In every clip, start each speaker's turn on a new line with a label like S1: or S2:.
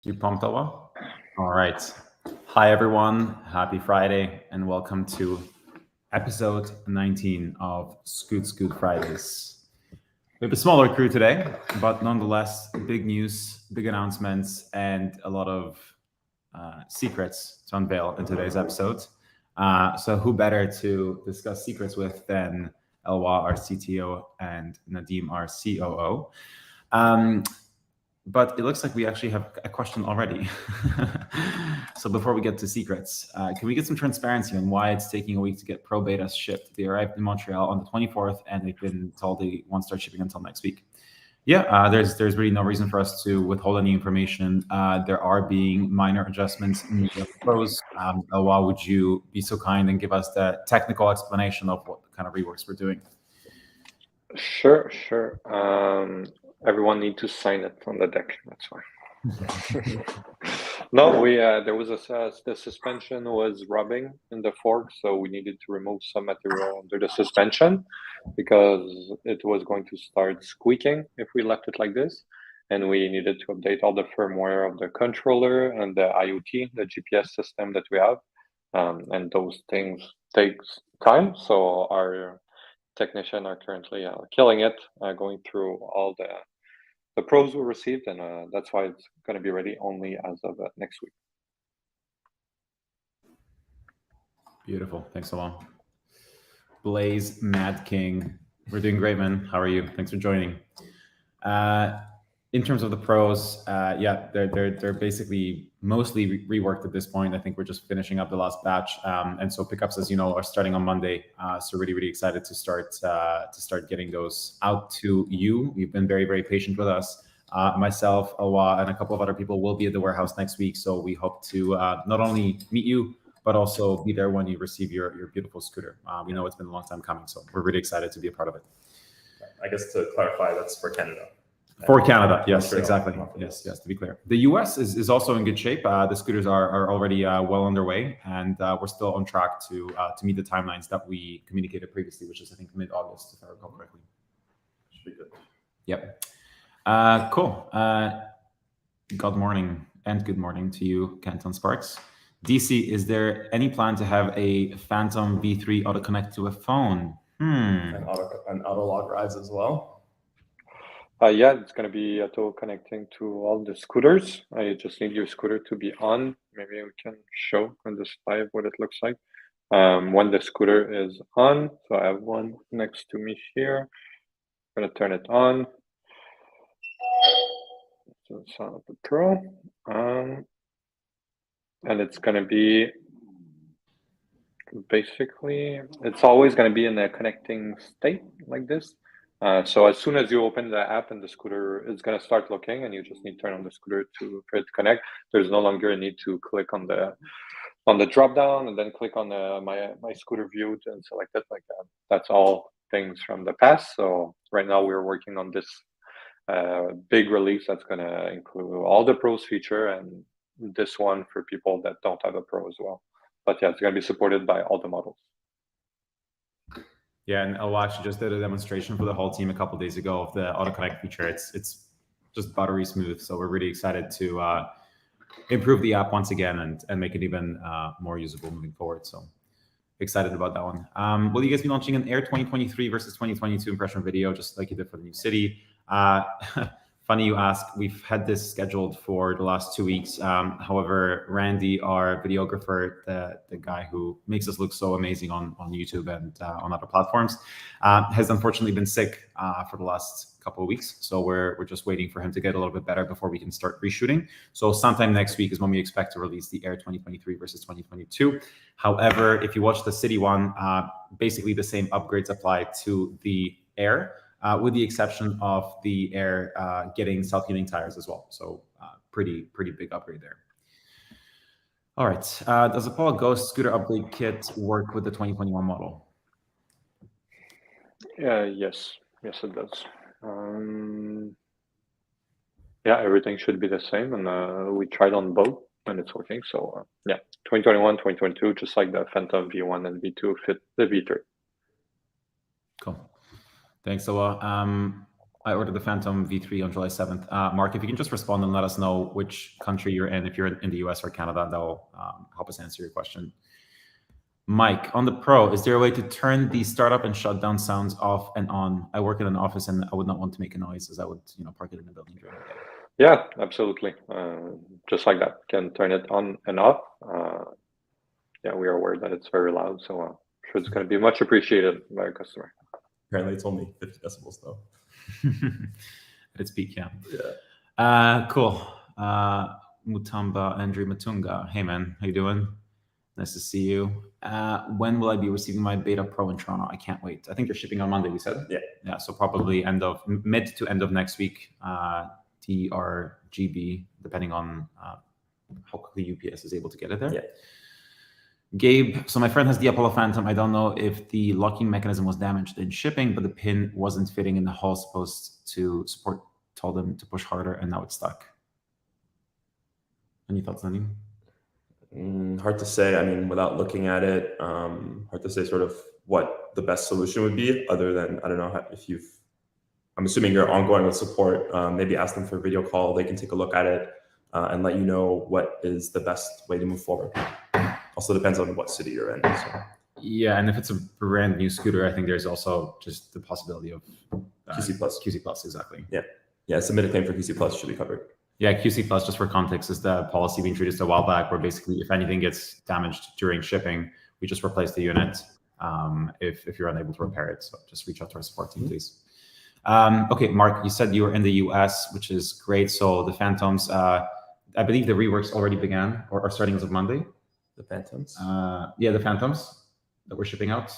S1: You pumped, Alwa? All right. Hi, everyone. Happy Friday, and welcome to episode 19 of Scoot Fridays. We have a smaller crew today, but nonetheless, big news, big announcements, and a lot of secrets to unveil in today's episode. So, who better to discuss secrets with than Elwa, our CTO, and Nadim, our COO? But it looks like we actually have a question already. So before we get to secrets, can we get some transparency on why it's taking a week to get pro betas shipped? They arrived in Montreal on the 24th, and they've been told they won't start shipping until next week. Yeah, there's really no reason for us to withhold any information. There are being minor adjustments in the pros. Why would you be so kind and give us the technical explanation of what kind of reworks we're doing?
S2: Sure. Everyone need to sign it on the deck. That's why. No, there was the suspension was rubbing in the fork, so we needed to remove some material under the suspension because it was going to start squeaking if we left it like this, and we needed to update all the firmware of the controller and the IoT, the GPS system that we have, and those things takes time. So our technician are currently killing it, going through all the pros we received, and that's why it's going to be ready only as of next week.
S1: Beautiful. Thanks a lot. Blaze Mad King. We're doing great, man. How are you? Thanks for joining. In terms of the pros, yeah, they're basically mostly reworked at this point. I think we're just finishing up the last batch, and so pickups, as you know, are starting on Monday. So really excited to start getting those out to you. You've been very patient with us. Myself, Awa, and a couple of other people will be at the warehouse next week. So we hope to not only meet you, but also be there when you receive your beautiful scooter. We know it's been a long time coming, so we're really excited to be a part of it.
S3: I guess to clarify, that's for Canada.
S1: For Canada, yes, exactly. Yes, to be clear. The US is also in good shape. The scooters are already well underway, and we're still on track to meet the timelines that we communicated previously, which is, I think, mid-August, if I recall correctly.
S3: Should be good.
S1: Yep. Cool. Good morning to you, Canton Sparks. DC, is there any plan to have a Phantom V3 auto connect to a phone?
S3: And auto log rides as well.
S2: Yeah, it's going to be auto connecting to all the scooters. I just need your scooter to be on. Maybe we can show on this live what it looks like when the scooter is on. So I have one next to me here. I'm going to turn it on. So Sound of the Pro. And it's going to be basically, it's always going to be in a connecting state like this. So as soon as you open the app and the scooter is going to start looking, and you just need to turn on the scooter for it to connect. There's no longer a need to click on the drop down and then click on my scooter view and select it like that. That's all things from the past. So right now we're working on this big release that's going to include all the pros feature, and this one for people that don't have a pro as well. But yeah, it's going to be supported by all the models.
S1: Yeah, and I actually just did a demonstration for the whole team a couple of days ago of the auto connect feature. It's just buttery smooth. So we're really excited to improve the app once again and make it even more usable moving forward. So excited about that one. Will you guys be launching an Air 2023 versus 2022 impression video, just like you did for the new city? Funny you ask. We've had this scheduled for the last 2 weeks. However, Randy, our videographer, the guy who makes us look so amazing on YouTube and on other platforms, has unfortunately been sick for the last couple of weeks. So we're just waiting for him to get a little bit better before we can start reshooting. So sometime next week is when we expect to release the Air 2023 versus 2022. However, if you watch the city one, basically the same upgrades apply to the Air. With the exception of the Air getting self-healing tires as well. So pretty big upgrade there. All right. Does the Apollo Ghost scooter upgrade kit work with the 2021 model?
S2: Yes, it does. Yeah, everything should be the same, and we tried on both, and it's working. So yeah, 2021, 2022, just like the Phantom V1 and V2 fit the V3.
S1: Cool. Thanks a lot. I ordered the Phantom V3 on July 7th. Mark, if you can just respond and let us know which country you're in, if you're in the US or Canada, that will help us answer your question. Mike, on the Pro, is there a way to turn the startup and shutdown sounds off and on? I work in an office and I would not want to make a noise as I would, park it in a building during the day.
S2: Yeah, absolutely. Just like that, can turn it on and off. Yeah, we are aware that it's very loud, so I'm sure it's going to be much appreciated by our customer.
S3: Apparently, it's only 50 decibels though.
S1: At its peak, yeah.
S3: Yeah.
S1: Cool. Mutamba Andrew Matunga. Hey man, how you doing? Nice to see you. When will I be receiving my Beta Pro in Toronto? I can't wait. I think they're shipping on Monday, we said?
S3: Yeah.
S1: Yeah, so probably mid to end of next week, TRGB, depending on how quickly UPS is able to get it there.
S3: Yeah.
S1: Gabe, so my friend has the Apollo Phantom. I don't know if the locking mechanism was damaged in shipping, but the pin wasn't fitting in the hole supposed to support, told him to push harder, and now it's stuck. Any thoughts, Nadine?
S3: Hard to say. I mean, without looking at it, hard to say sort of what the best solution would be, other than, I don't know if I'm assuming you're ongoing with support, maybe ask them for a video call. They can take a look at it and let you know what is the best way to move forward. Also depends on what city you're in. So.
S1: Yeah, and if it's a brand new scooter, I think there's also just the possibility of
S3: QC Plus.
S1: QC Plus, exactly.
S3: Yeah, submit a claim for QC Plus, should be covered.
S1: Yeah, QC Plus, just for context, is the policy we introduced a while back where basically if anything gets damaged during shipping, we just replace the unit if you're unable to repair it. So just reach out to our support team, please. Okay, Mark, you said you were in the US, which is great. So the Phantoms, I believe the reworks already began or are starting as of Monday.
S3: The Phantoms?
S1: Yeah, the Phantoms that we're shipping out.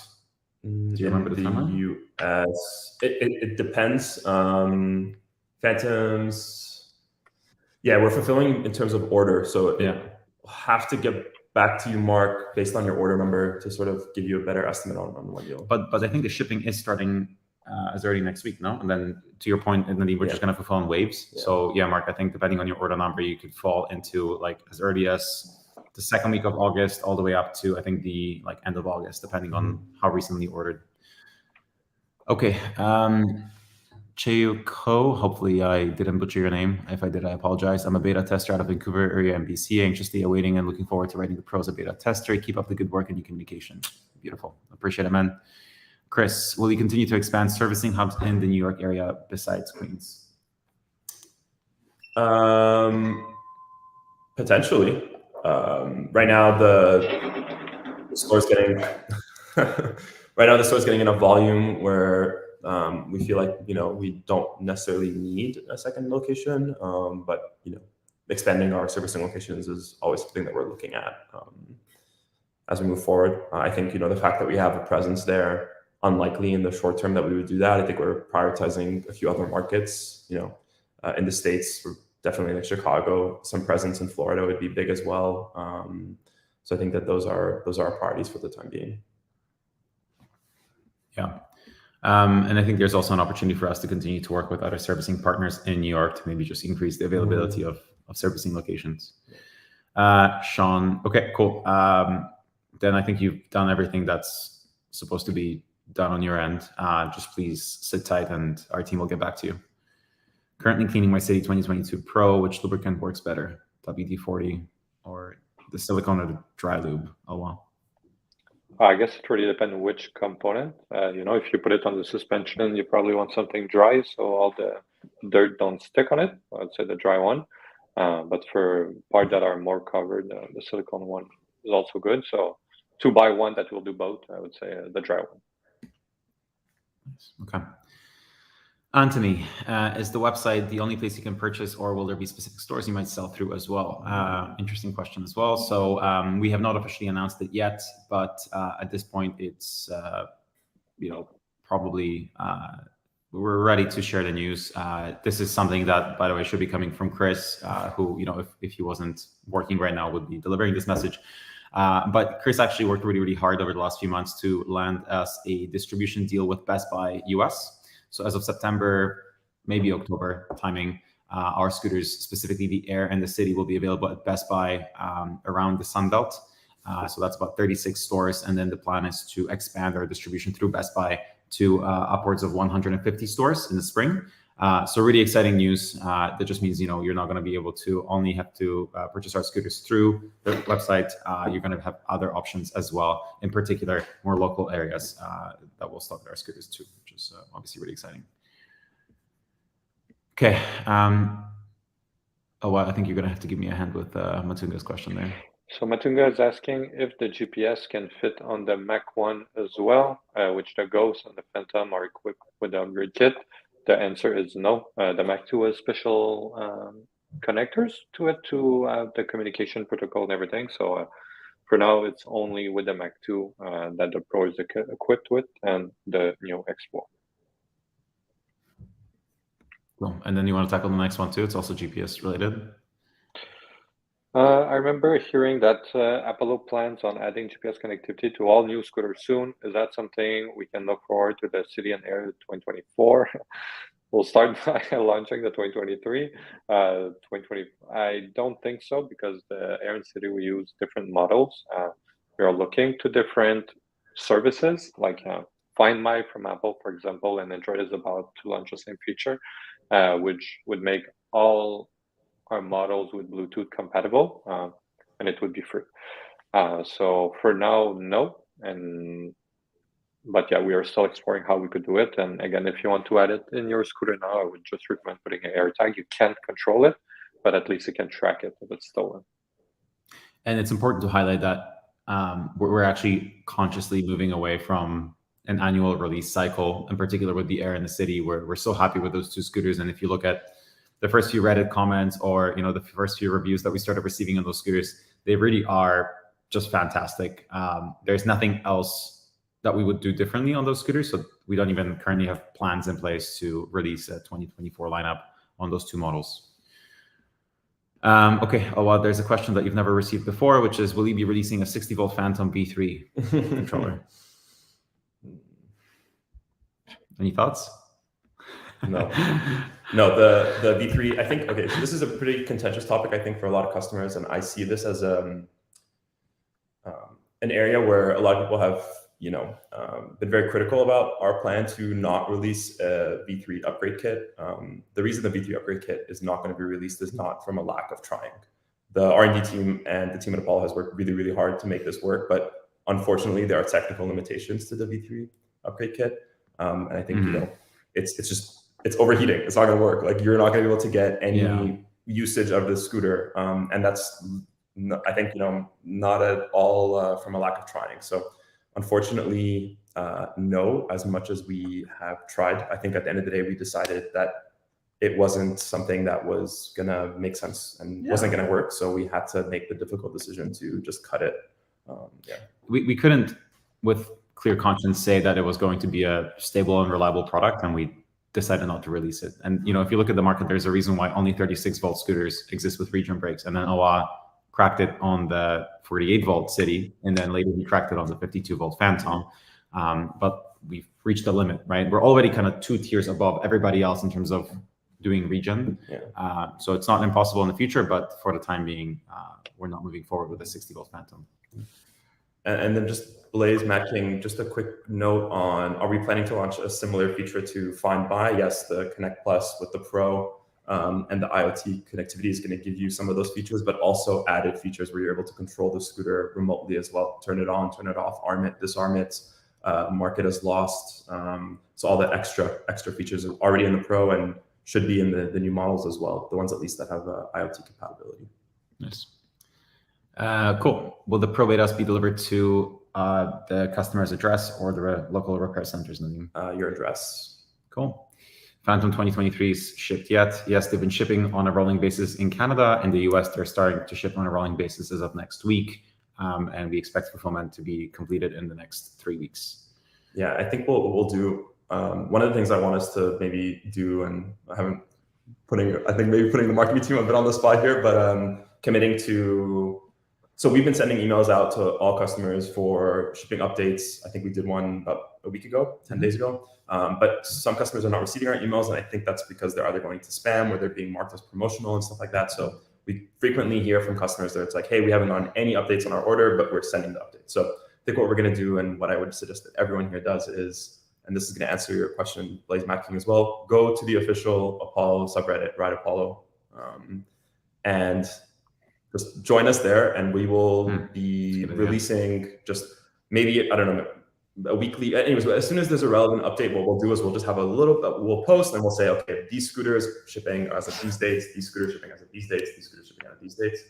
S1: Do you remember the timeline?
S3: US, it depends. Phantoms, yeah, we're fulfilling in terms of order. So
S1: yeah,
S3: have to get back to you, Mark, based on your order number to sort of give you a better estimate on when you'll.
S1: But I think the shipping is starting as early next week, no? And then to your point, Nadine, we're just going to fulfill in waves. Yeah. So yeah, Mark, I think depending on your order number, you could fall into like as early as the second week of August all the way up to I think the end of August, depending on how recently ordered. Okay, Cheo Ko, hopefully I didn't butcher your name. If I did, I apologize. I'm a beta tester out of Vancouver area and BC, anxiously awaiting and looking forward to writing the pros as a beta tester. Keep up the good work and your communication. Beautiful, appreciate it, man. Chris, will you continue to expand servicing hubs in the New York area besides Queens?
S3: Potentially. Right now the store's getting the store's getting enough volume where we feel like we don't necessarily need a second location, but expanding our servicing locations is always something that we're looking at as we move forward. I think the fact that we have a presence there, unlikely in the short term that we would do that. I think we're prioritizing a few other markets. In the States, we're definitely like Chicago. Some presence in Florida would be big as well. So I think that those are our priorities for the time being.
S1: Yeah. And I think there's also an opportunity for us to continue to work with other servicing partners in New York to maybe just increase the availability of servicing locations. Sean, okay, cool. Then I think you've done everything that's supposed to be done on your end. Just please sit tight and our team will get back to you. Currently cleaning my City 2022 Pro. Which lubricant works better, WD-40 or the silicone or the dry lube? Oh, wow.
S2: I guess it really depends which component. If you put it on the suspension, you probably want something dry, so all the dirt don't stick on it. I'd say the dry one. But for parts that are more covered, the silicone one is also good. So 2x1 that will do both. I would say the dry one.
S1: Okay. Anthony, is the website the only place you can purchase, or will there be specific stores you might sell through as well? Interesting question as well. So we have not officially announced it yet, but at this point, it's probably we're ready to share the news. This is something that, by the way, should be coming from Chris, who if he wasn't working right now, would be delivering this message. But Chris actually worked really, really hard over the last few months to land us a distribution deal with Best Buy US. So as of September, maybe October timing, our scooters, specifically the Air and the City, will be available at Best Buy around the Sun Belt. So that's about 36 stores. And then the plan is to expand our distribution through Best Buy to upwards of 150 stores in the spring. So really exciting news. That just means, you're not going to be able to only have to purchase our scooters through the website. You're going to have other options as well, in particular, more local areas that will stock our scooters too, which is obviously really exciting. Okay. Well, I think you're going to have to give me a hand with Matunga's question there.
S2: So Matunga is asking if the GPS can fit on the Mach 1 as well, which the Ghost and the Phantom are equipped with the upgrade kit. The answer is no. The Mach 2 has special connectors to it to have the communication protocol and everything. So for now, it's only with the Mach 2 that the Pro is equipped with, and the new X4.
S1: Cool. And then you want to tackle the next one too? It's also GPS related.
S2: I remember hearing that Apollo plans on adding GPS connectivity to all new scooters soon. Is that something we can look forward to the City and Air 2024? We'll start by launching the 2023. 2020. I don't think so, because the Air and City, we use different models. We are looking to different services, like Find My from Apple, for example, and Android is about to launch the same feature, which would make all our models with Bluetooth compatible, and it would be free. So for now, no. But yeah, we are still exploring how we could do it. And again, if you want to add it in your scooter now, I would just recommend putting an AirTag. You can't control it, but at least you can track it if it's stolen.
S1: And it's important to highlight that we're actually consciously moving away from an annual release cycle, in particular with the Air and the City, where we're so happy with those two scooters. And if you look at the first few Reddit comments, or the first few reviews that we started receiving on those scooters, they really are just fantastic. There's nothing else that we would do differently on those scooters, so we don't even currently have plans in place to release a 2024 lineup on those two models. Okay, well, there's a question that you've never received before, which is, will you be releasing a 60-volt Phantom V3 controller? Any thoughts?
S3: No. The V3, I think, okay, so this is a pretty contentious topic, I think, for a lot of customers, and I see this as an area where a lot of people have, been very critical about our plan to not release a V3 upgrade kit. The reason the V3 upgrade kit is not going to be released is not from a lack of trying. The R&D team and the team at Apollo has worked really, really hard to make this work, but unfortunately, there are technical limitations to the V3 upgrade kit, and I think it's overheating. It's not going to work. Like, you're not going to be able to get any usage of the scooter. And that's, I think, not at all from a lack of trying. So unfortunately, no, as much as we have tried. I think at the end of the day, we decided that it wasn't something that was going to make sense and wasn't going to work. So we had to make the difficult decision to just cut it.
S1: We couldn't, with clear conscience, say that it was going to be a stable and reliable product, and we decided not to release it. And if you look at the market, there's a reason why only 36-volt scooters exist with region brakes. And then Awa cracked it on the 48-volt City, and then later he cracked it on the 52-volt Phantom. But we've reached the limit, right? We're already kind of 2 tiers above everybody else in terms of doing region. So it's not impossible in the future, but for the time being, we're not moving forward with a 60-volt Phantom.
S3: And then just Blaze matching, just a quick note on, are we planning to launch a similar feature to Find My? Yes, the Connect Plus with the Pro and the IoT connectivity is going to give you some of those features, but also added features where you're able to control the scooter remotely as well. Turn it on, turn it off, arm it, disarm it, mark it as lost. So all the extra features are already in the Pro and should be in the new models as well, the ones at least that have IoT compatibility.
S1: Nice. Cool. Will the Pro betas be delivered to the customer's address or the local repair centers?
S3: Your address.
S1: Cool. Phantom 2023 is shipped yet? Yes, they've been shipping on a rolling basis in Canada. In the US, they're starting to ship on a rolling basis as of next week. And we expect fulfillment to be completed in the next 3 weeks.
S3: Yeah, I think we'll do, one of the things I want us to maybe do, and I haven't putting the marketing team a bit on the spot here, but committing to, so we've been sending emails out to all customers for shipping updates. I think we did one about a week ago, 10 days ago. But some customers are not receiving our emails, and I think that's because they're either going to spam or they're being marked as promotional and stuff like that. So we frequently hear from customers that it's like, hey, we haven't gotten any updates on our order, but we're sending the updates. So I think what we're going to do, and what I would suggest that everyone here does, is and this is going to answer your question, Blaze Mad King, as well, go to the official Apollo subreddit, Ride Apollo, and just join us there, and we will be releasing just maybe, I don't know, a weekly, anyways, as soon as there's a relevant update, what we'll do is we'll just have a little, we'll post and we'll say, okay, these scooters shipping as of these dates, these scooters shipping as of these dates, these scooters shipping as of these dates,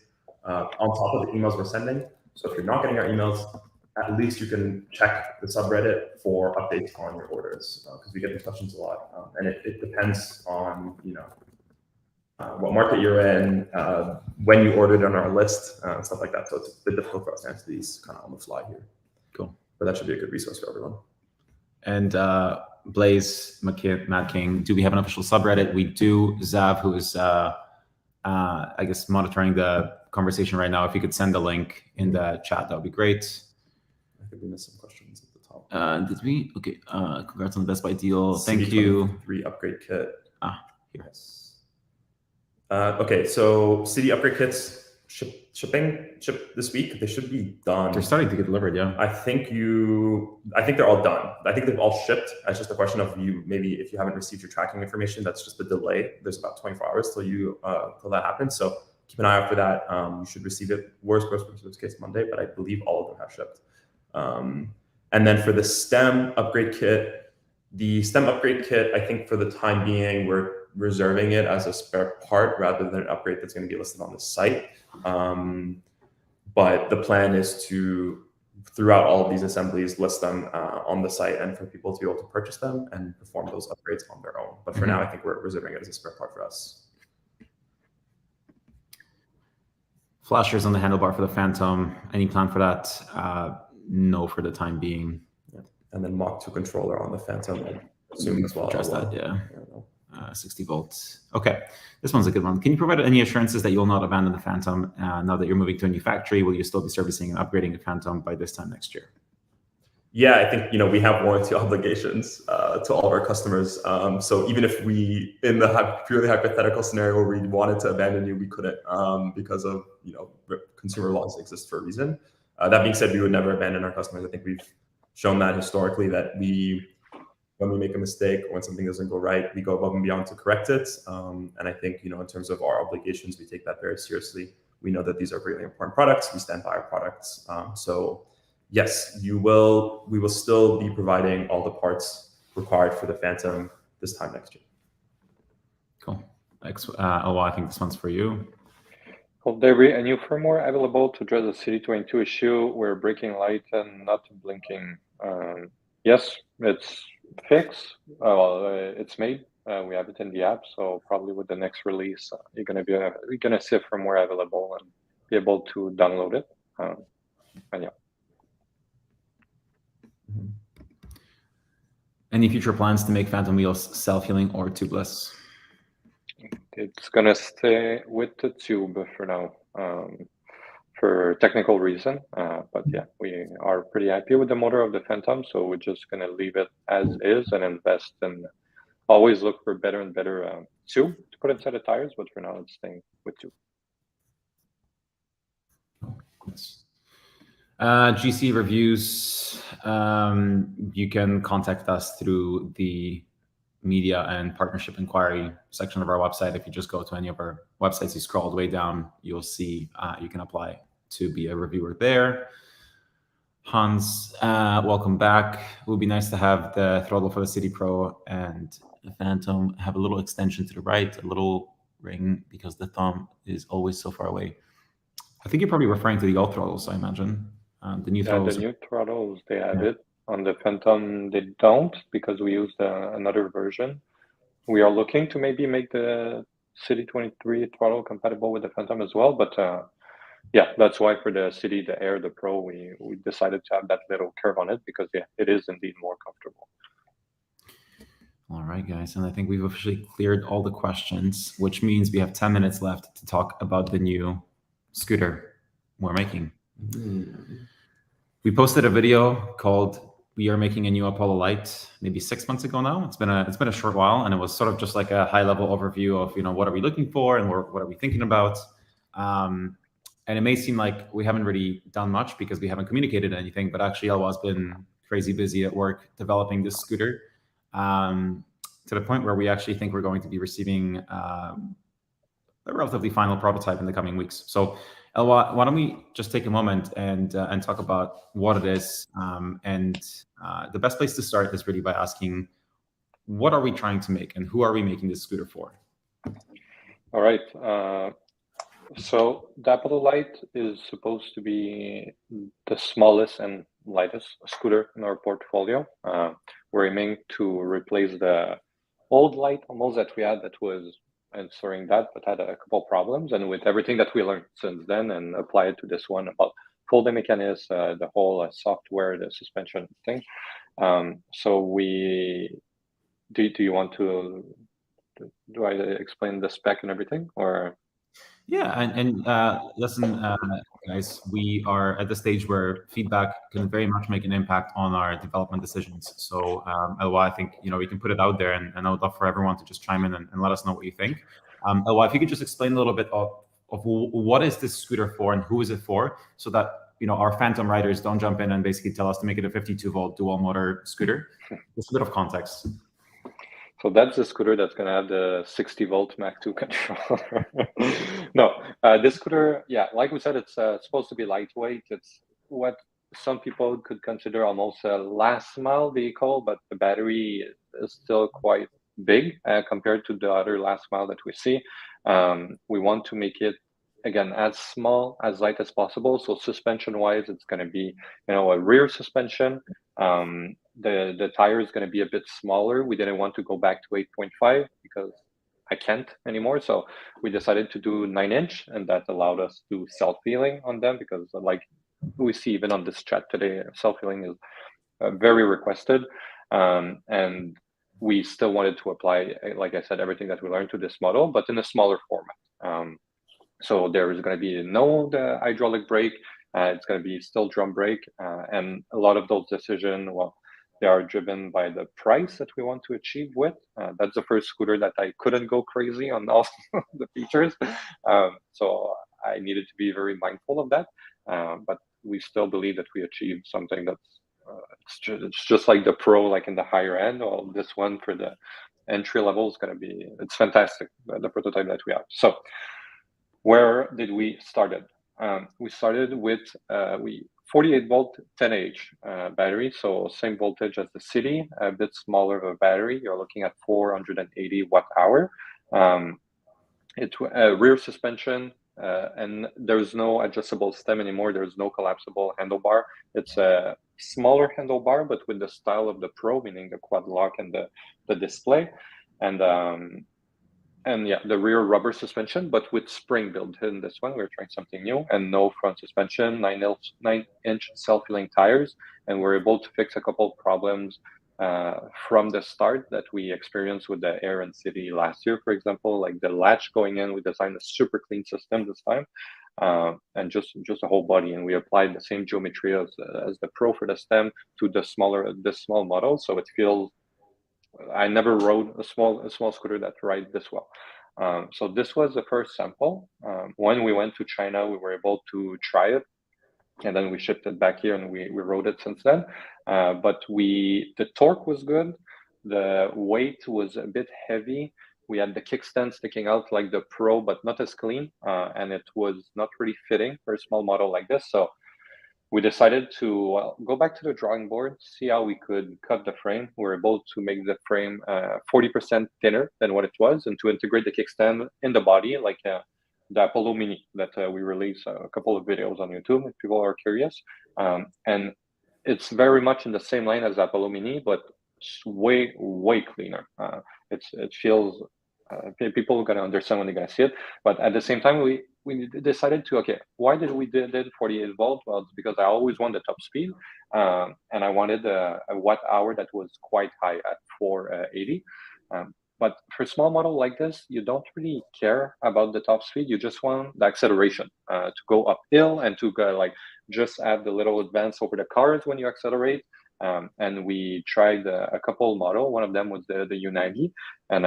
S3: on top of the emails we're sending. So if you're not getting our emails, at least you can check the subreddit for updates on your orders, because we get these questions a lot, and it depends on, you know, what market you're in, when you ordered on our list, and stuff like that. So it's a bit difficult for us to answer these kind of on the fly here. Cool. But that should be a good resource for everyone.
S1: And Blaze Mad King, do we have an official subreddit? We do. Zav, who is, I guess, monitoring the conversation right now, if you could send the link in the chat, that would be great.
S3: I think we missed some questions at the top.
S1: Did we? Okay. Congrats on the Best Buy deal. Thank you.
S3: CD23 upgrade kit.
S1: Here.
S3: Yes. Okay, so CD upgrade kits ship this week. They should be done.
S1: They're starting to get delivered, yeah.
S3: I think they're all done. I think they've all shipped. It's just a question of maybe if you haven't received your tracking information, that's just a delay. There's about 24 hours till that happens. So keep an eye out for that. You should receive it. Worst case Monday, but I believe all of them have shipped. And then for the STEM upgrade kit, I think for the time being, we're reserving it as a spare part rather than an upgrade that's going to be listed on the site. But the plan is to, throughout all of these assemblies, list them on the site and for people to be able to purchase them and perform those upgrades on their own. But for now, I think we're reserving it as a spare part for us.
S1: Flashers on the handlebar for the Phantom. Any plan for that? No, for the time being.
S3: Yeah. And then Mach 2 controller on the Phantom, I assume as well.
S1: Address that, yeah. 60 volts. Okay, this one's a good one. Can you provide any assurances that you will not abandon the Phantom now that you're moving to a new factory? Will you still be servicing and upgrading the Phantom by this time next year?
S3: Yeah, I think we have warranty obligations to all of our customers. So even if we, in the purely hypothetical scenario where we wanted to abandon you, we couldn't because of consumer laws that exist for a reason. That being said, we would never abandon our customers. I think we've shown that historically, that when we make a mistake or when something doesn't go right, we go above and beyond to correct it. And I think, in terms of our obligations, we take that very seriously. We know that these are really important products. We stand by our products. So yes, we will still be providing all the parts required for the Phantom this time next year.
S1: Cool. I think this one's for you.
S2: Will there be a new firmware available to address the CD22 issue where braking light and not blinking? Yes, it's fixed. It's made. We have it in the app, so probably with the next release, you're gonna see a firmware available and be able to download it. And yeah.
S1: Any future plans to make Phantom wheels self-healing or tubeless?
S2: It's gonna stay with the tube for now, for technical reason. But yeah, we are pretty happy with the motor of the Phantom, so we're just gonna leave it as is and invest and always look for better and better tube to put inside the tires. But for now, it's staying with tube.
S1: Yes. GC reviews. You can contact us through the media and partnership inquiry section of our website. If you just go to any of our websites, you scroll all the way down, you'll see you can apply to be a reviewer there. Hans, welcome back. It would be nice to have the throttle for the City Pro and the Phantom have a little extension to the right, a little ring, because the thumb is always so far away. I think you're probably referring to the old throttles, I imagine. The new throttles.
S2: The new throttles, they have it. On the Phantom, they don't, because we use another version. We are looking to maybe make the CD23 throttle compatible with the Phantom as well. But yeah, that's why for the City, the Air, the Pro, we decided to have that little curve on it, because it is indeed more comfortable.
S1: All right, guys. And I think we've officially cleared all the questions, which means we have 10 minutes left to talk about the new scooter we're making. We posted a video called "We Are Making a New Apollo Light" maybe 6 months ago now. It's been a short while, and it was sort of just like a high-level overview of what are we looking for and what are we thinking about. And it may seem like we haven't really done much because we haven't communicated anything, but actually Elwha's been crazy busy at work developing this scooter. to the point where we actually think we're going to be receiving a relatively final prototype in the coming weeks. So, Eloi, why don't we just take a moment and talk about what it is? And the best place to start is really by asking, what are we trying to make, and who are we making this scooter for?
S2: All right. So the Apollo Light is supposed to be the smallest and lightest scooter in our portfolio. We're aiming to replace the old Light almost that we had that was answering that, but had a couple problems. And with everything that we learned since then and apply it to this one about folding mechanism, the whole software, the suspension thing. So do you want to, do I explain the spec and everything, or?
S1: Yeah, and listen, guys, we are at the stage where feedback can very much make an impact on our development decisions. So, Eloi, I think we can put it out there, and I would love for everyone to just chime in and let us know what you think. Eloi, if you could just explain a little bit of what is this scooter for and who is it for, so that our phantom riders don't jump in and basically tell us to make it a 52-volt dual motor scooter. Just a bit of context.
S2: So that's the scooter that's going to have the 60-volt Mach 2 controller. No, this scooter, yeah, like we said, it's supposed to be lightweight. It's what some people could consider almost a last mile vehicle, but the battery is still quite big compared to the other last mile that we see. We want to make it, again, as small, as light as possible. So suspension-wise, it's going to be, a rear suspension. The tire is going to be a bit smaller. We didn't want to go back to 8.5 because I can't anymore. So we decided to do 9-inch, and that allowed us to self-healing on them because, like we see even on this chat today, self-healing is very requested. And we still wanted to apply, like I said, everything that we learned to this model, but in a smaller format. So there is going to be the hydraulic brake. It's going to be still drum brake. And a lot of those decisions, they are driven by the price that we want to achieve with. That's the first scooter that I couldn't go crazy on all the features. So I needed to be very mindful of that. But we still believe that we achieved something that's it's just like the Pro, like in the higher end. Or this one for the entry level is going to be, it's fantastic, the prototype that we have. So where did we start it? We started with 48-volt 10Ah battery, so same voltage as the City, a bit smaller of a battery. You're looking at 480 watt-hour. It's a rear suspension, and there's no adjustable stem anymore. There's no collapsible handlebar. It's a smaller handlebar, but with the style of the Pro, meaning the quad lock and the display. And yeah, the rear rubber suspension, but with spring built in this one. We're trying something new, and no front suspension, 9-inch self-healing tires. And we're able to fix a couple of problems from the start that we experienced with the Air and City last year, for example, like the latch going in. We designed a super clean system this time, and just a whole body. And we applied the same geometry as the Pro for the stem to this small model. So it feels, I never rode a small scooter that rides this well. So this was the first sample. When we went to China, we were able to try it, and then we shipped it back here, and we rode it since then. But the torque was good. The weight was a bit heavy. We had the kickstand sticking out like the Pro, but not as clean, and it was not really fitting for a small model like this. So we decided to go back to the drawing board, see how we could cut the frame. We were able to make the frame 40% thinner than what it was, and to integrate the kickstand in the body, like the Apollo Mini that we released a couple of videos on YouTube if people are curious. And it's very much in the same line as the Apollo Mini, but way, way cleaner. It feels, people are going to understand when they're going to see it. But at the same time, we decided to, okay, why did we did 48 volt? Well, it's because I always wanted the top speed, and I wanted a watt hour that was quite high at 480. But for a small model like this, you don't really care about the top speed. You just want the acceleration to go uphill and to go, like, just add the little advance over the cars when you accelerate. And we tried a couple model. One of them was the Unagi, and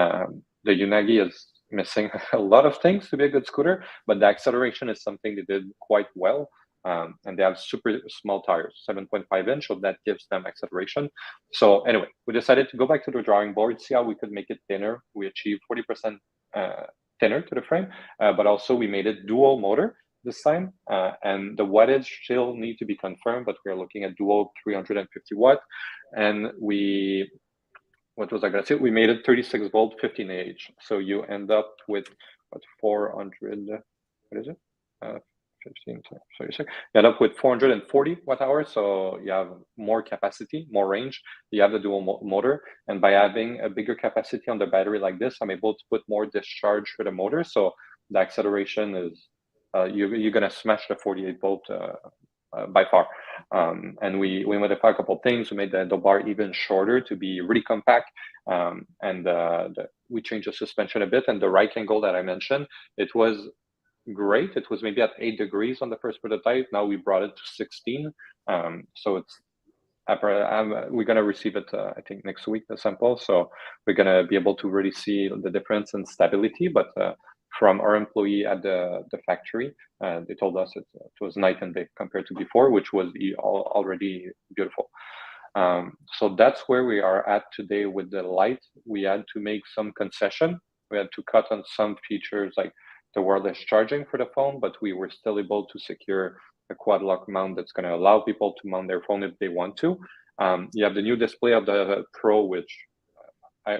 S2: the Unagi is missing a lot of things to be a good scooter, but the acceleration is something they did quite well. and they have super small tires, 7.5 inch, so that gives them acceleration. So anyway, we decided to go back to the drawing board, see how we could make it thinner. We achieved 40% thinner to the frame, but also we made it dual motor this time, and the wattage still need to be confirmed, but we're looking at dual 350 watt, and what was I gonna say? We made it 36 volt, 15 Ah. So you end up with what 400? What is it? 15. So you end up with 440 watt hours. So you have more capacity, more range. You have the dual motor, and by having a bigger capacity on the battery like this, I'm able to put more discharge for the motor. So the acceleration is you're gonna smash the 48 volt. By far, and we modified a couple of things. We made the handlebar even shorter to be really compact, and we changed the suspension a bit. And the right angle that I mentioned, it was great. It was maybe at 8 degrees on the first prototype. Now we brought it to 16. So it's we're gonna receive it I think next week, the sample. So we're gonna be able to really see the difference in stability, but from our employee at the factory, they told us it was night and day compared to before, which was already beautiful. So that's where we are at today with the light. We had to make some concession. We had to cut on some features like the wireless charging for the phone, but we were still able to secure a quad lock mount that's going to allow people to mount their phone if they want to. You have the new display of the Pro, which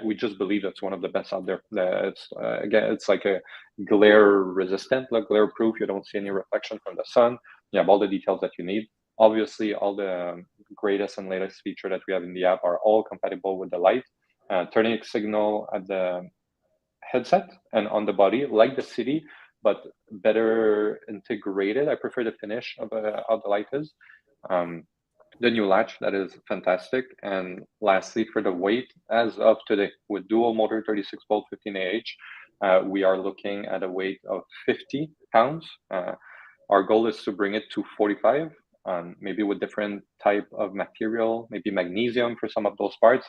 S2: we just believe it's one of the best out there. It's again, it's like a glare resistant, like glare proof. You don't see any reflection from the sun. You have all the details that you need. Obviously, all the greatest and latest feature that we have in the app are all compatible with the light. Turning signal at the headset and on the body, like the City, but better integrated. I prefer the finish of how the light is. The new latch, that is fantastic. And lastly, for the weight, as of today, with dual motor 36 volt 15 Ah, we are looking at a weight of 50 pounds. Our goal is to bring it to 45, maybe with different type of material, maybe magnesium for some of those parts.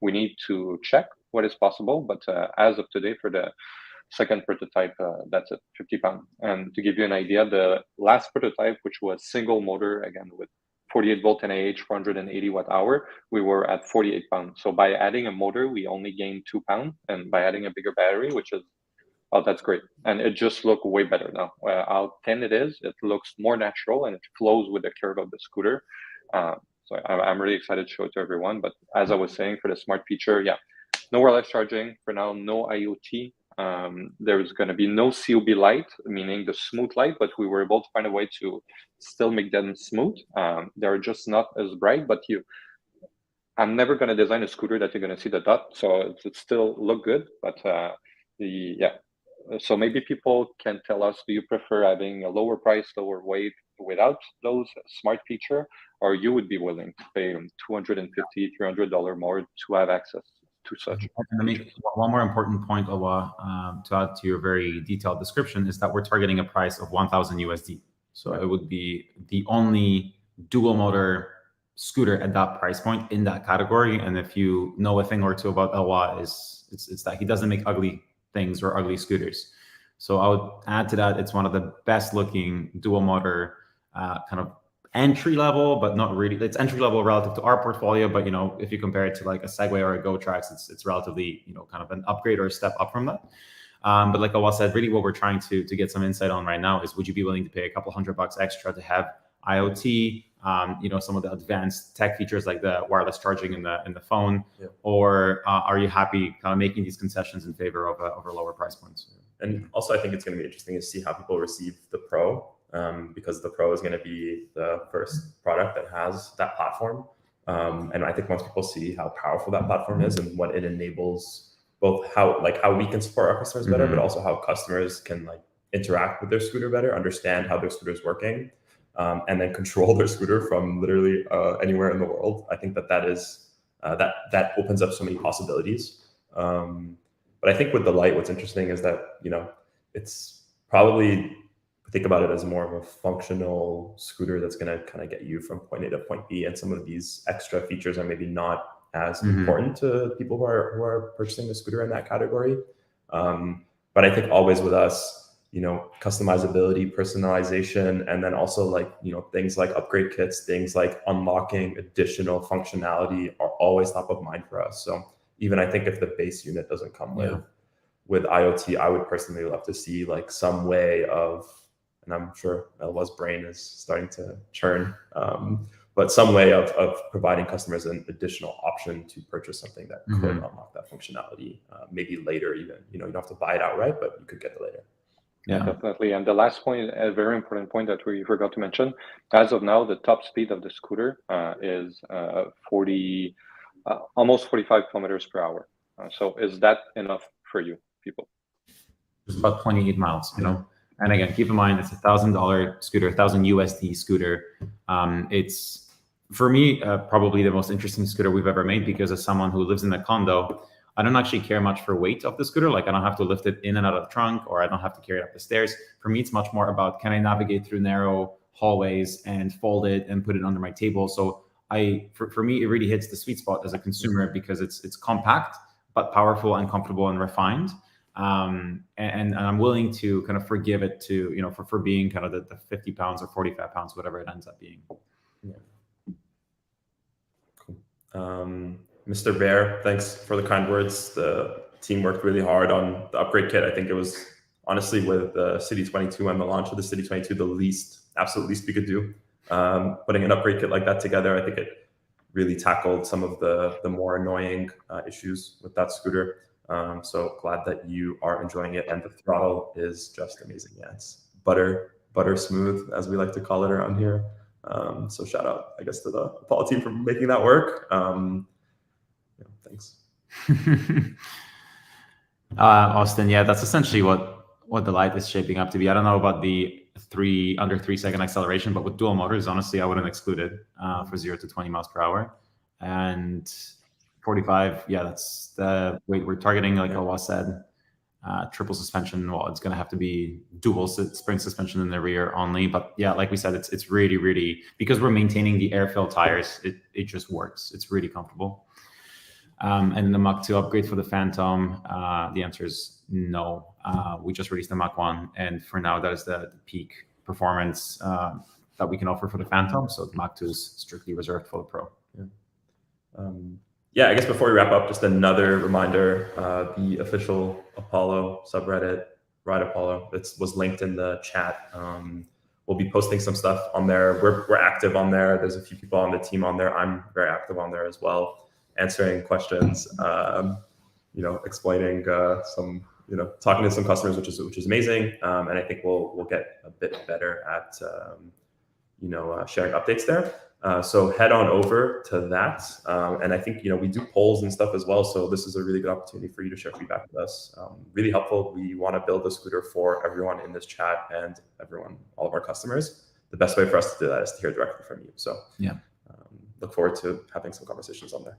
S2: We need to check what is possible, but as of today, for the second prototype, that's it, 50 pounds. And to give you an idea, the last prototype, which was single motor, again, with 48 volt NIH, 480 watt hour, we were at 48 pounds. So by adding a motor, we only gained 2 pounds. And by adding a bigger battery, which is, oh, that's great. And it just looks way better now. How thin it is, it looks more natural and it flows with the curve of the scooter. So I'm really excited to show it to everyone. But as I was saying, for the smart feature, yeah, no wireless charging for now, no IoT. There's going to be no COB light, meaning the smooth light, but we were able to find a way to still make them smooth. They're just not as bright, but I'm never going to design a scooter that you're going to see the dot, so it still look good. But so maybe people can tell us, do you prefer having a lower price, lower weight without those smart feature, or you would be willing to pay $250, $300 more to have access to such?
S1: Let me make one more important point, Awa, to add to your very detailed description, is that we're targeting a price of 1,000 USD. So it would be the only dual motor scooter at that price point in that category. And if you know a thing or two about Awa, it's that he doesn't make ugly things or ugly scooters. So I would add to that, it's one of the best looking dual motor kind of entry level, but not really. It's entry level relative to our portfolio, but if you compare it to like a Segway or a GoTrax, it's relatively kind of an upgrade or a step up from that. But like Awa said, really what we're trying to get some insight on right now is, would you be willing to pay a couple $100 extra to have IoT, some of the advanced tech features like the wireless charging in the phone, or are you happy kind of making these concessions in favor of a lower price points?
S3: And also, I think it's going to be interesting to see how people receive the Pro, because the Pro is going to be the first product that has that platform. And I think once people see how powerful that platform is and what it enables, both how we can support our customers better, but also how customers can interact with their scooter better, understand how their scooter is working, and then control their scooter from literally anywhere in the world. I think that is that opens up so many possibilities. But I think with the light, what's interesting is that it's probably, think about it as more of a functional scooter that's going to kind of get you from point A to point B, and some of these extra features are maybe not as important to people who are purchasing a scooter in that category. But I think always with us, customizability, personalization, and then also like, things like upgrade kits, things like unlocking additional functionality are always top of mind for us. So even I think if the base unit doesn't come with IoT, I would personally love to see like some way of, and I'm sure Elwa's brain is starting to churn, but some way of providing customers an additional option to purchase something that could unlock that functionality, maybe later even. You don't have to buy it outright, but you could get it later.
S2: Yeah, definitely. And the last point, a very important point that we forgot to mention, as of now, the top speed of the scooter is almost 45 kilometers per hour. So is that enough for you people?
S1: It's about 28 miles, And again, keep in mind, it's $1,000 scooter, $1,000 USD scooter. It's, for me, probably the most interesting scooter we've ever made, because as someone who lives in a condo, I don't actually care much for weight of the scooter. Like, I don't have to lift it in and out of the trunk, or I don't have to carry it up the stairs. For me, it's much more about, can I navigate through narrow hallways and fold it and put it under my table? So for me, it really hits the sweet spot as a consumer, because it's compact, but powerful and comfortable and refined. And I'm willing to kind of forgive it to, for being kind of the 50 pounds or 45 pounds, whatever it ends up being.
S3: Yeah. Cool. Mr. Bear, thanks for the kind words. The team worked really hard on the upgrade kit. I think it was, honestly, with the City 22 and the launch of the City 22, the absolute least we could do. Putting an upgrade kit like that together, I think it really tackled some of the more annoying issues with that scooter. So glad that you are enjoying it, and the throttle is just amazing. Yeah, it's butter smooth, as we like to call it around here. So shout out, I guess, to the Apollo team for making that work. Thanks.
S1: Austin, yeah, that's essentially what the light is shaping up to be. I don't know about the under 3 second acceleration, but with dual motors, honestly, I wouldn't exclude it for 0 to 20 miles per hour. And 45, yeah, that's the weight we're targeting. Like Elwa said, triple suspension. Well, it's going to have to be dual spring suspension in the rear only. But yeah, like we said, it's really, really, because we're maintaining the air-filled tires, it just works. It's really comfortable. And the Mach 2 upgrade for the Phantom, the answer is no. We just released the Mach 1, and for now, that is the peak performance that we can offer for the Phantom. So the Mach 2 is strictly reserved for the Pro.
S3: Yeah, I guess before we wrap up, just another reminder, the official Apollo subreddit, Ride Apollo, was linked in the chat. We'll be posting some stuff on there. We're active on there. There's a few people on the team on there. I'm very active on there as well, answering questions, explaining some, talking to some customers, which is amazing. And I think we'll get a bit better at, sharing updates there. So head on over to that. And I think, we do polls and stuff as well. So this is a really good opportunity for you to share feedback with us. Really helpful. We want to build a scooter for everyone in this chat and all of our customers. The best way for us to do that is to hear directly from you. So yeah, look forward to having some conversations on there.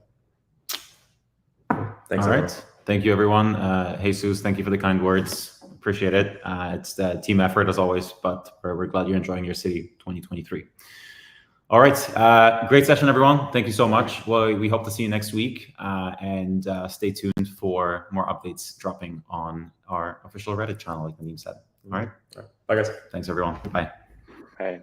S3: Thanks.
S1: All right. Thank you, everyone. Jesus, thank you for the kind words. Appreciate it. It's the team effort as always, but we're glad you're enjoying your City 2023. All right. Great session, everyone. Thank you so much. Well, we hope to see you next week, and stay tuned for more updates dropping on our official Reddit channel, like Nadim said. All right.
S3: Bye, guys.
S1: Thanks, everyone. Bye.
S2: Bye.